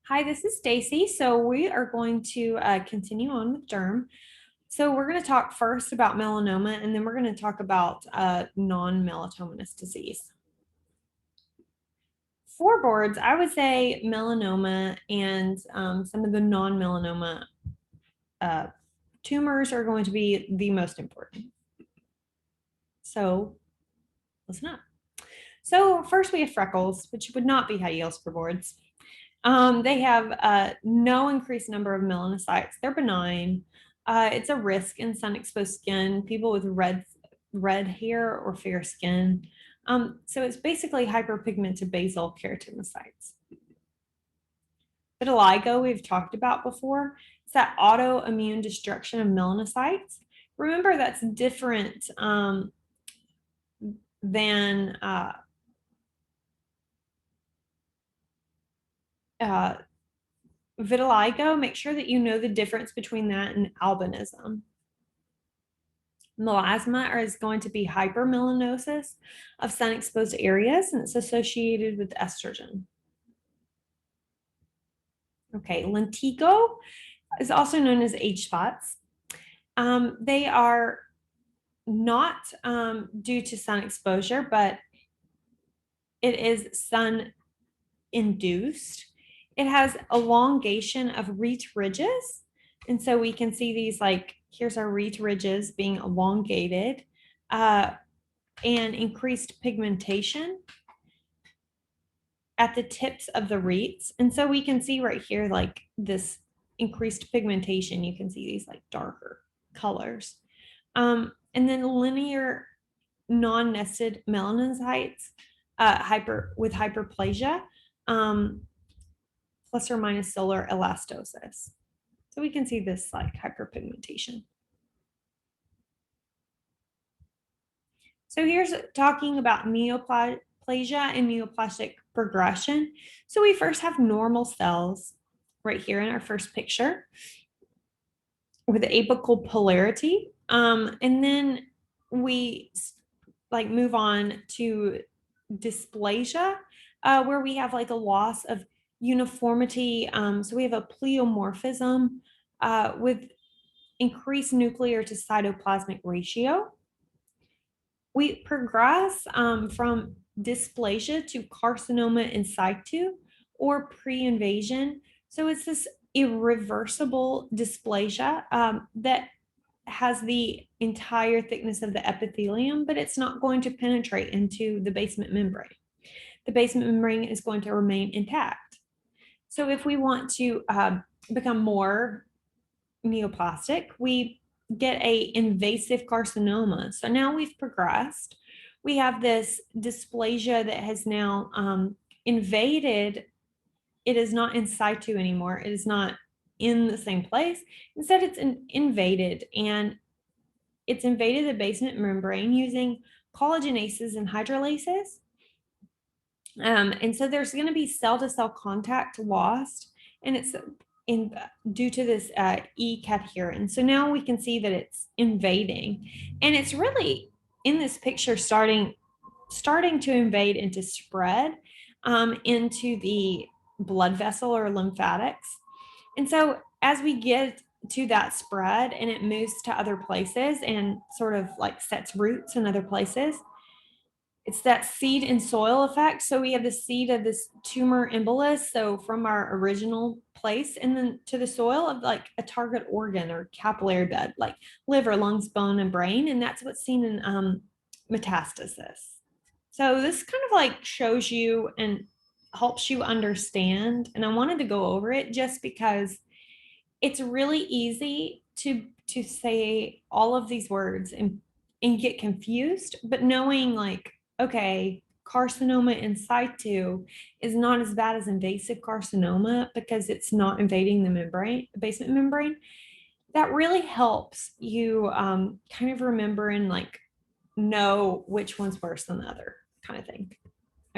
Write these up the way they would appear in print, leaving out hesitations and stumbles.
Hi, this is Stacy. So we are going to continue on with Derm. So we're going to talk first about melanoma, and then we're going to talk about non-melatomatous disease. For boards, I would say melanoma and some of the non-melanoma uh, tumors are going to be the most important. So listen up. So first we have freckles, which would not be high yields for boards. They have no increased number of melanocytes. They're benign. It's a risk in sun-exposed skin, people with red hair or fair skin. So it's basically hyperpigmented basal keratinocytes. Vitiligo, we've talked about before. It's that autoimmune destruction of melanocytes. Remember, that's different than vitiligo. Make sure that you know the difference between that and albinism. Melasma is going to be hypermelanosis of sun-exposed areas, and it's associated with estrogen. Okay, lentigo is also known as age spots. They are not due to sun exposure, but it is sun-induced. It has elongation of Reed ridges, and so we can see these here's our Reed ridges being elongated. And increased pigmentation at the tips of the wreaths. And so we can see right here, like this increased pigmentation. You can see these like darker colors. And then linear non-nested melanocytes with hyperplasia, plus or minus solar elastosis. So we can see this like hyperpigmentation. So here's talking about neoplasia and neoplastic progression. So we first have normal cells right here in our first picture with apical polarity. And then we move on to dysplasia, where we have like a loss of uniformity. So we have a pleomorphism with increased nuclear to cytoplasmic ratio. We progress from dysplasia to carcinoma in situ or pre-invasion. So it's this irreversible dysplasia that has the entire thickness of the epithelium, but it's not going to penetrate into the basement membrane. The basement membrane is going to remain intact. So if we want to become more neoplastic, we get a invasive carcinoma. So now we've progressed. We have this dysplasia that has now invaded. It is not in situ anymore. It is not in the same place. Instead, it's invaded, and it's invaded the basement membrane using collagenases and hydrolases. And so there's going to be cell-to-cell contact lost, and it's due to this E-cadherin. So now we can see that it's invading, and it's really in this picture starting to invade and to spread into the blood vessel or lymphatics. And so as we get to that spread and it moves to other places and sort of like sets roots in other places, it's that seed and soil effect. So we have the seed of this tumor embolus, so from our original place, and then to the soil of like a target organ or capillary bed, like liver, lungs, bone, and brain. And that's what's seen in metastasis. So this kind of like shows you and helps you understand. And I wanted to go over it just because it's really easy to say all of these words and get confused, but knowing like, okay, carcinoma in situ is not as bad as invasive carcinoma because it's not invading the membrane, the basement membrane. That really helps you kind of remember and like know which one's worse than the other kind of thing.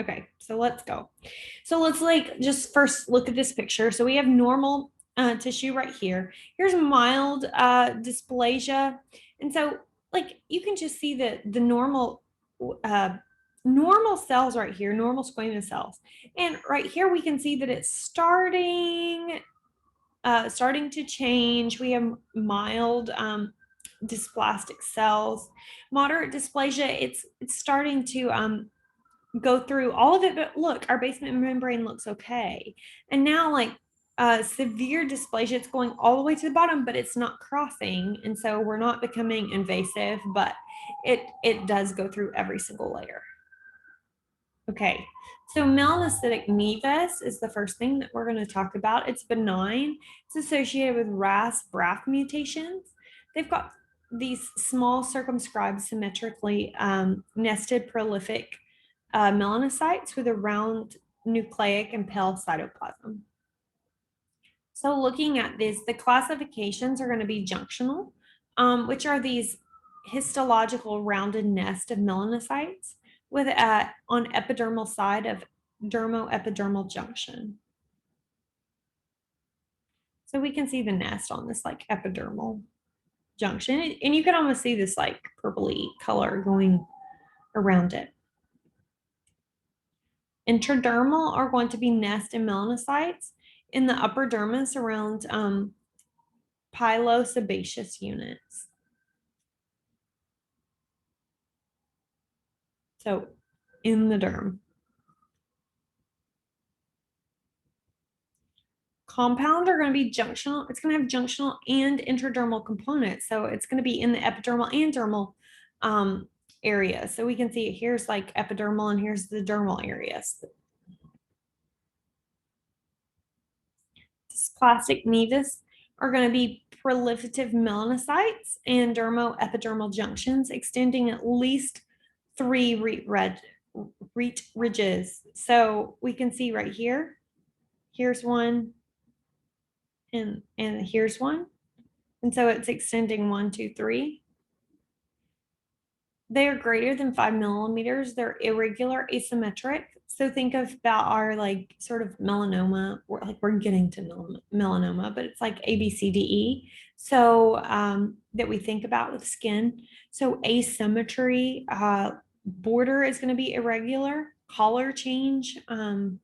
Okay, so let's go. So let's like just first look at this picture. So we have normal tissue right here. Here's mild dysplasia. And so like you can just see the normal normal cells right here, normal squamous cells. And right here, we can see that it's starting to change. We have mild dysplastic cells. Moderate dysplasia, it's starting to go through all of it, but look, our basement membrane looks okay. And now like severe dysplasia, it's going all the way to the bottom, but it's not crossing. And so we're not becoming invasive, but it does go through every single layer. Okay, so melanocytic nevus is the first thing that we're going to talk about. It's benign. It's associated with RAS-BRAF mutations. They've got these small, circumscribed, symmetrically nested, prolific melanocytes with a round nucleic and pale cytoplasm. So looking at this, the classifications are going to be junctional, which are these histological rounded nest of melanocytes with on epidermal side of dermoepidermal junction. So we can see the nest on this like epidermal junction, and you can almost see this like purpley color going around it. Intradermal are going to be nest and melanocytes in the upper dermis around pilosebaceous units. So in the derm. Compound are going to be junctional. It's going to have junctional and intradermal components. So it's going to be in the epidermal and dermal areas. So we can see here's like epidermal and here's the dermal areas. Dysplastic nevus are going to be proliferative melanocytes and dermoepidermal junctions extending at least 3 reat ridges. So we can see right here, here's one, and here's one. And so it's extending 1, 2, 3. They are greater than 5 millimeters. They're irregular, asymmetric. So think about our like sort of melanoma. We're getting to melanoma, but it's like A, B, C, D, E. So that we think about with skin. So asymmetry, border is going to be irregular, color change, and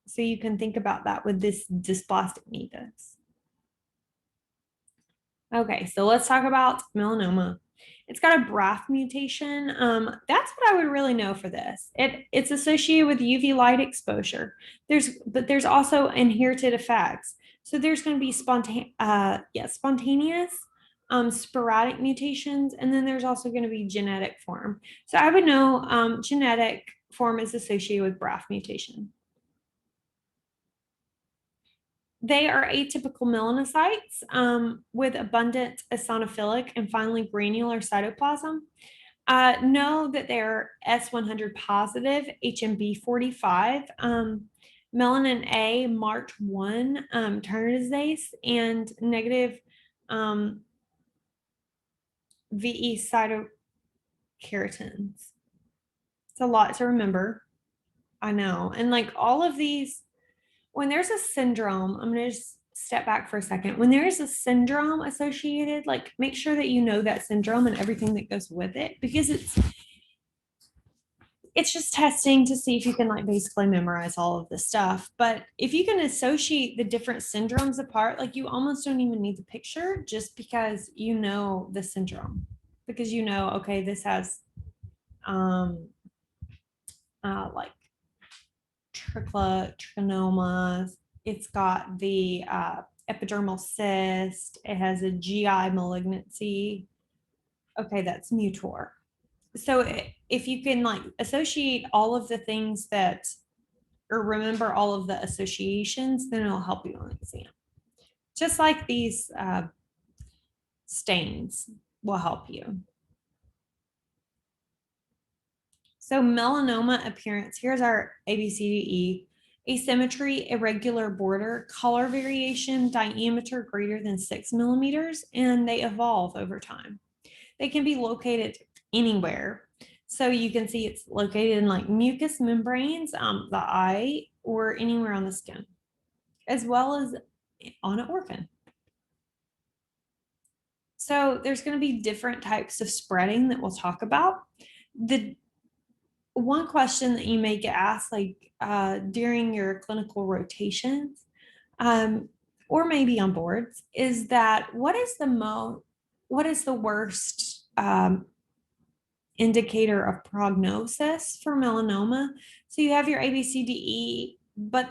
so you can think about that with this dysplastic nevus. Okay, so let's talk about melanoma. It's got a BRAF mutation. That's what I would really know for this. It's associated with UV light exposure. But there's also inherited effects. So there's going to be spontaneous, sporadic mutations, and then there's also going to be genetic form. So I would know genetic form is associated with BRAF mutation. They are atypical melanocytes with abundant eosinophilic and finely granular cytoplasm. Know that they're S100 positive, HMB45, melanin A marked 1 ternidase, and negative VE cytokeratins. It's a lot to remember. I know. And like all of these, when there's a syndrome, I'm going to just step back for a second. When there is a syndrome associated, like make sure that you know that syndrome and everything that goes with it, because it's just testing to see if you can like basically memorize all of this stuff. But if you can associate the different syndromes apart, like you almost don't even need the picture just because you know the syndrome, because you know, okay, this has like trichinomas. It's got the epidermal cyst. It has a GI malignancy. Okay, that's Mutor. So if you can like associate all of the things that, or remember all of the associations, then it'll help you on the exam. Just like these stains will help you. So melanoma appearance, here's our ABCDE. Asymmetry, irregular border, color variation, diameter greater than 6 millimeters, and they evolve over time. They can be located anywhere. So you can see it's located in like mucous membranes, the eye, or anywhere on the skin, as well as on an organ. So there's going to be different types of spreading that we'll talk about. The one question that you may get asked, like during your clinical rotations, um, or maybe on boards, is that what is the worst indicator of prognosis for melanoma? So you have your ABCDE, but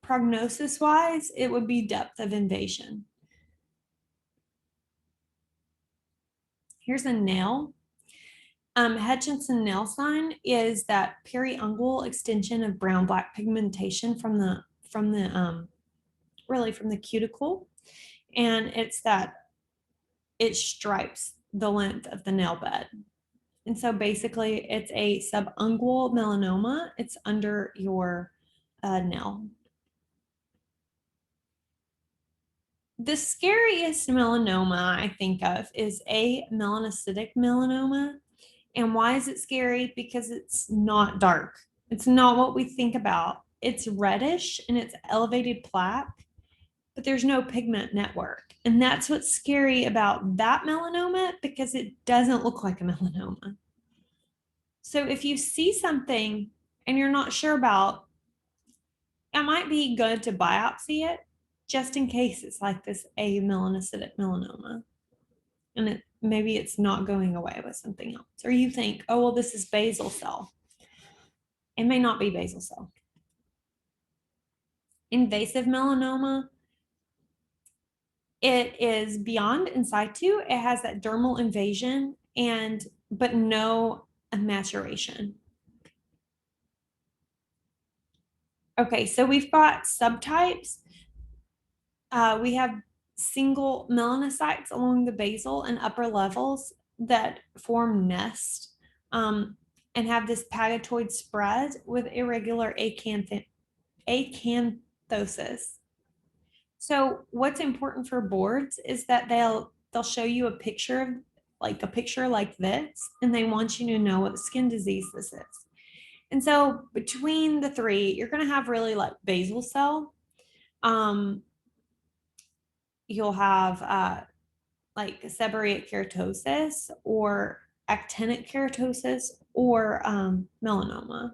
prognosis wise, it would be depth of invasion. Here's a nail. Hutchinson nail sign is that periungual extension of brown-black pigmentation from the really from the cuticle, and it's that it stripes the length of the nail bed. And so basically, it's a subungual melanoma. It's under your nail. The scariest melanoma I think of is a melanocytic melanoma. And why is it scary? Because it's not dark. It's not what we think about. It's reddish and it's elevated plaque, but there's no pigment network. And that's what's scary about that melanoma, because it doesn't look like a melanoma. So if you see something and you're not sure about, it might be good to biopsy it just in case it's like this a melanocytic melanoma. And maybe it's not going away with something else. Or you think, oh, well, this is basal cell. It may not be basal cell. Invasive melanoma, it is beyond in situ. It has that dermal invasion but no maturation. Okay, so we've got subtypes. We have single melanocytes along the basal and upper levels that form nest and have this pagatoid spread with irregular acanthosis. So what's important for boards is that they'll show you a picture like this, and they want you to know what skin disease this is. And so between the three, you're going to have really like basal cell. You'll have like seborrheic keratosis or actinic keratosis or melanoma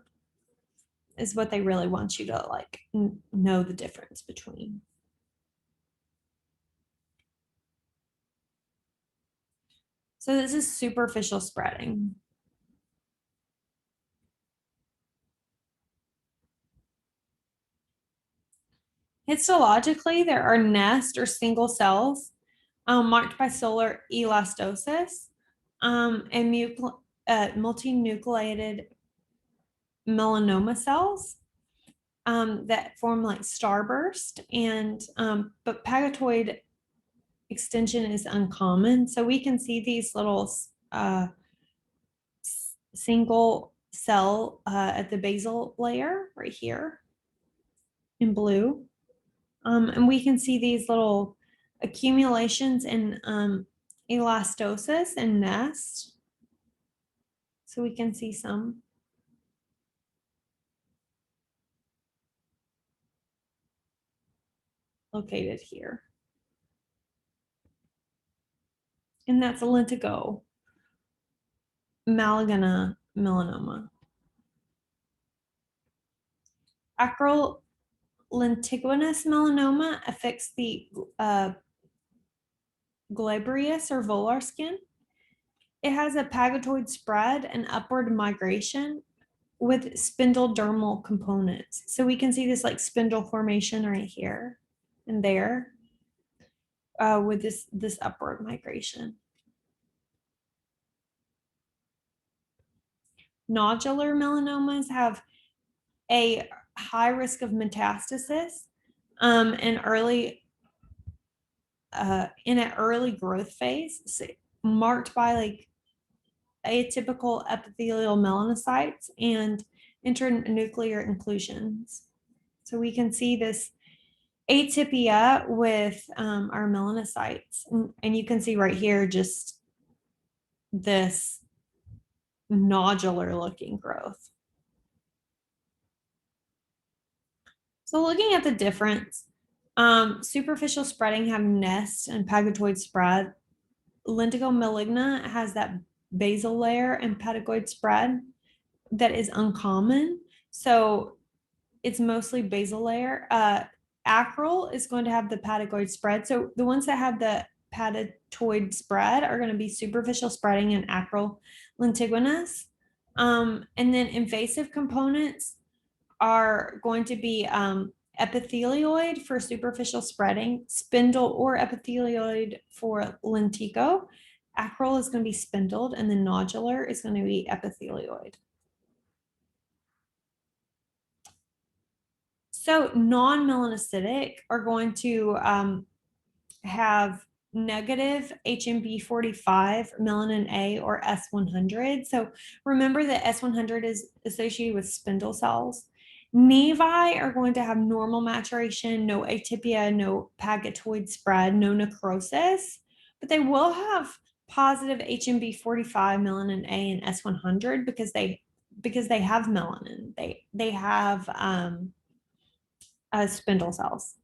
is what they really want you to like know the difference between. So this is superficial spreading. Histologically, there are nest or single cells marked by solar elastosis and multinucleated melanoma cells that form like starburst, and but pagatoid extension is uncommon. So we can see these little single cell at the basal layer right here in blue. And we can see these little accumulations in elastosis and nest. So we can see some. Located here. And that's a lentigo Malagana melanoma. Acral lentiginous melanoma affects the glabrous or volar skin. It has a pagatoid spread and upward migration with spindle dermal components. So we can see this like spindle formation right here and there with this upward migration. Nodular melanomas have a high risk of metastasis in an early growth phase, so marked by like atypical epithelial melanocytes and internuclear inclusions. So we can see this atypia with our melanocytes, and you can see right here just this nodular looking growth. So looking at the difference, superficial spreading have nest and pagatoid spread. lentigo maligna has that basal layer and patagoid spread that is uncommon. So it's mostly basal layer. Acral is going to have the patagoid spread. So the ones that have the patagoid spread are going to be superficial spreading and acral lentiginous. And then invasive components are going to be epithelioid for superficial spreading, spindle or epithelioid for lentigo. Acral is going to be spindled, and then nodular is going to be epithelioid. So non-melanocytic are going to have negative HMB45, melanin A, or S100. So remember that S100 is associated with spindle cells. Nevi are going to have normal maturation, no atypia, no pagatoid spread, no necrosis, but they will have positive HMB45, melanin A, and S100 because they have melanin. They have spindle cells.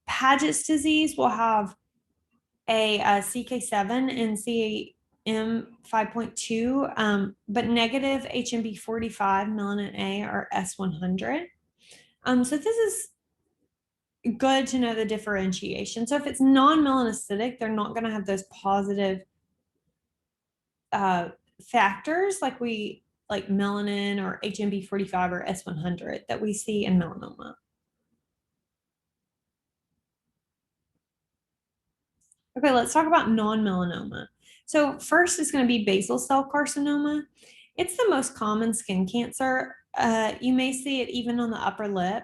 Paget's disease will have a CK7 and CAM 5.2, but negative HMB45, melanin A, or S100. So this is good to know the differentiation. So if it's non-melanocytic, they're not going to have those positive factors like melanin or HMB45 or S100 that we see in melanoma. Okay, let's talk about non-melanoma. So first is going to be basal cell carcinoma. It's the most common skin cancer. You may see it even on the upper lip.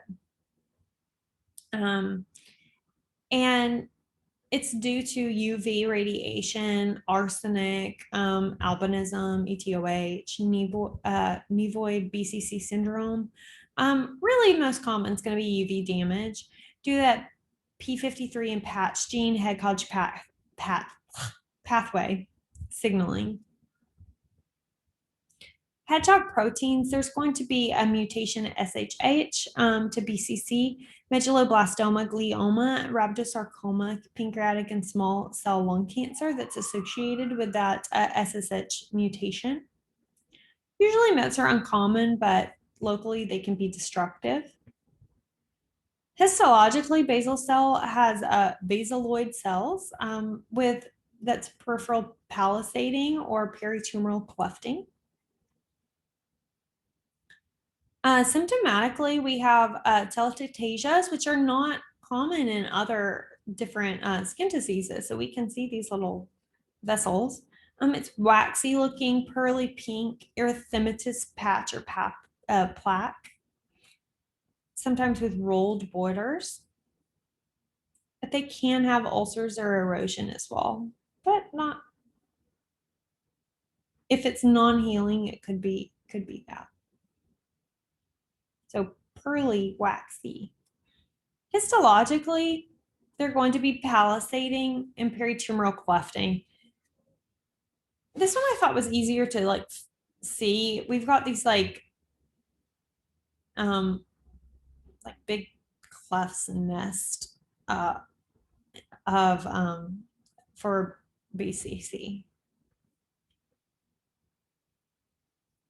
And it's due to UV radiation, arsenic, albinism, ETOH, nevoid BCC syndrome. Really, most common is going to be UV damage due to that P53 and patch gene head college pathway signaling. Hedgehog proteins, there's going to be a mutation at SHH to BCC, medulloblastoma, glioma, rhabdosarcoma, pancreatic and small cell lung cancer that's associated with that SSH mutation. Usually mets are uncommon, but locally they can be destructive. Histologically, basal cell has basaloid cells with that's peripheral palisading or peritumoral clefting. Symptomatically, we have telangiectasias, which are not common in other different skin diseases. So we can see these little vessels. It's waxy looking, pearly pink, erythematous patch or plaque, sometimes with rolled borders. But they can have ulcers or erosion as well, but not. If it's non-healing, it could be that. So pearly, waxy. Histologically, they're going to be palisading and peritumoral clefting. This one I thought was easier to see. We've got these like big clefts and nest for BCC.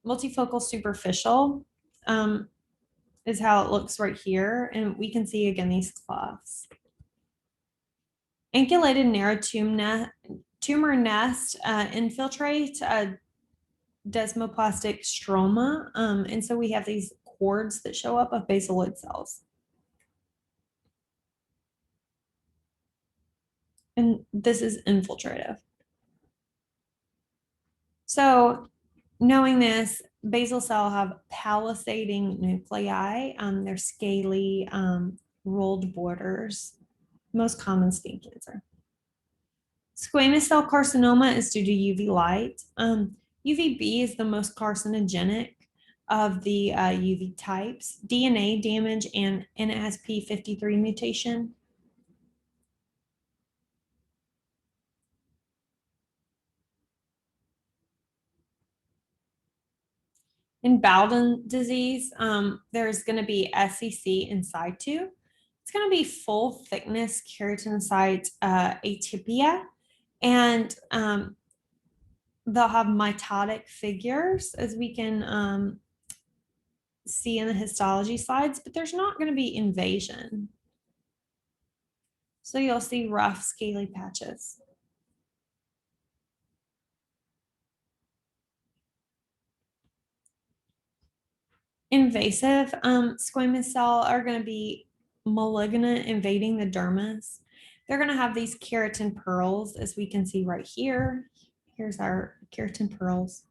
Multifocal superficial is how it looks right here. And we can see again these clefts. Ankulated narrow tumor nest infiltrate desmoplastic stroma. And so we have these cords that show up of basaloid cells. And this is infiltrative. So knowing this, basal cell have palisading nuclei. They're scaly, rolled borders. Most common skin cancer. Squamous cell carcinoma is due to UV light. UVB is the most carcinogenic of the UV types. DNA damage and it has P53 mutation. In Bowden disease, there's going to be SCC in situ. It's going to be full thickness keratinocyte atypia, And they'll have mitotic figures, as we can see in the histology slides, but there's not going to be invasion. So you'll see rough scaly patches. Invasive squamous cell are going to be malignant, invading the dermis. They're going to have these keratin pearls, as we can see right here. Here's our keratin pearls.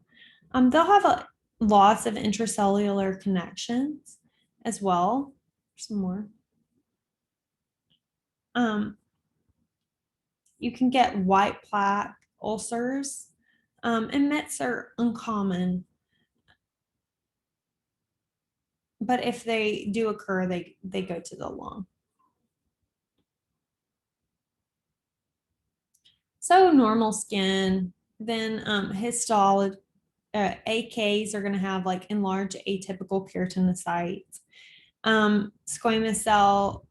They'll have lots of intracellular connections as well. Some more. You can get white plaque ulcers, and mets are uncommon. But if they do occur, they go to the lung. So normal skin, then histology, AKs are going to have like enlarged atypical keratinocytes. Squamous cell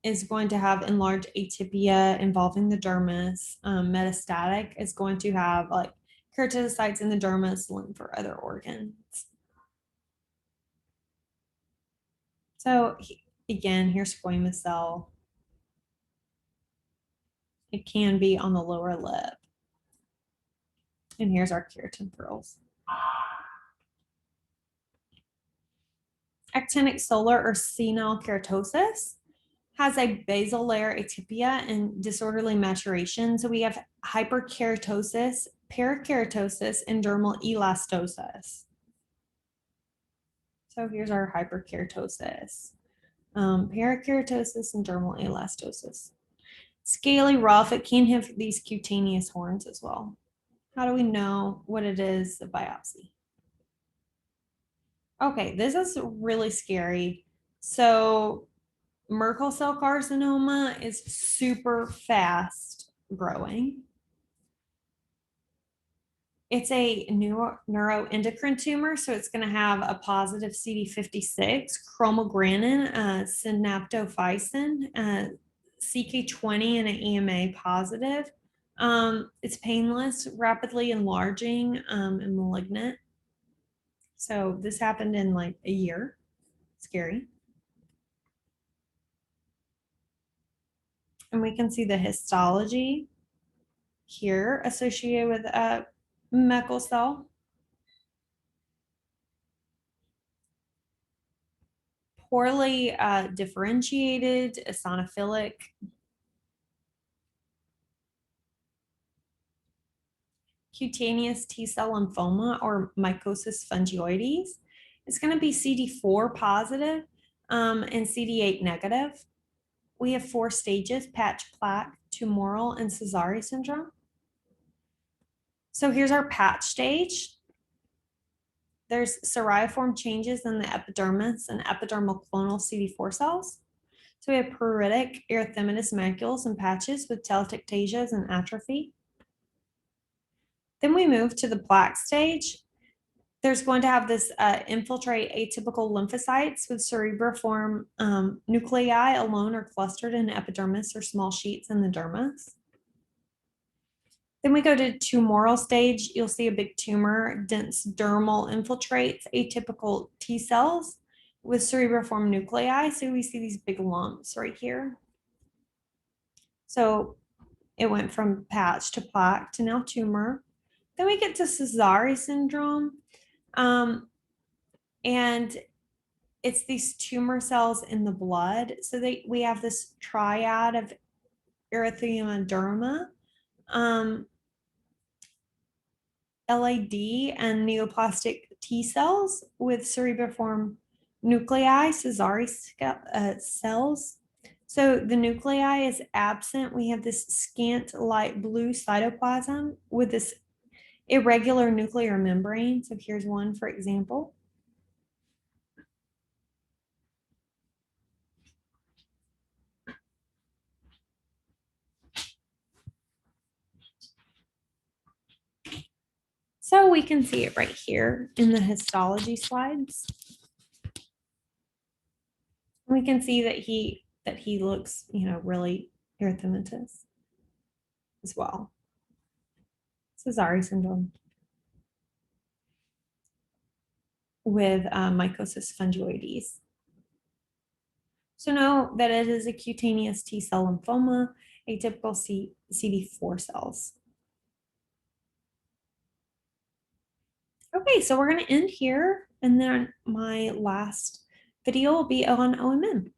is going to have enlarged atypia involving the dermis. Metastatic is going to have like keratinocytes in the dermis, lymph, or other organs. So again, here's squamous cell. It can be on the lower lip. And here's our keratin pearls. Actinic solar or senile keratosis has a basal layer atypia and disorderly maturation. So we have hyperkeratosis, parakeratosis, and dermal elastosis. So here's our hyperkeratosis, parakeratosis, and dermal elastosis. Scaly rough, it can have these cutaneous horns as well. How do we know what it is, the biopsy? Okay, this is really scary. So Merkel cell carcinoma is super fast growing. It's a neuroendocrine tumor, so it's going to have a positive CD56, chromogranin, synaptophysin, CK20, and an EMA positive. It's painless, rapidly enlarging, and malignant. So this happened in like a year. Scary. And we can see the histology here associated with a Meckel cell. Poorly differentiated, eosinophilic. Cutaneous T-cell lymphoma or mycosis fungoides. It's going to be CD4 positive and CD8 negative. We have 4 stages: patch, plaque, tumoral, and Sézary syndrome. So here's our patch stage. There's ceriform changes in the epidermis and epidermal clonal CD4 cells. So we have pruritic erythematous macules and patches with telangiectasias and atrophy. Then we move to the plaque stage. There's going to have this infiltrate atypical lymphocytes with cerebriform nuclei alone or clustered in epidermis or small sheets in the dermis. Then we go to tumoral stage. You'll see a big tumor, dense dermal infiltrates, atypical T cells with cerebriform nuclei. So we see these big lumps right here. So it went from patch to plaque to now tumor. Then we get to Sézary syndrome. And it's these tumor cells in the blood. So we have this triad of erythema derma, LAD, and neoplastic T cells with cerebriform nuclei, Sézary cells. So the nuclei is absent. We have this scant light blue cytoplasm with this irregular nuclear membrane. So here's one, for example. So we can see it right here in the histology slides. We can see that he looks, really erythematous. as well. Sézary syndrome with mycosis fungoides. So know that it is a cutaneous T-cell lymphoma, atypical CD4 cells. Okay, so we're going to end here, and then my last video will be on OMM.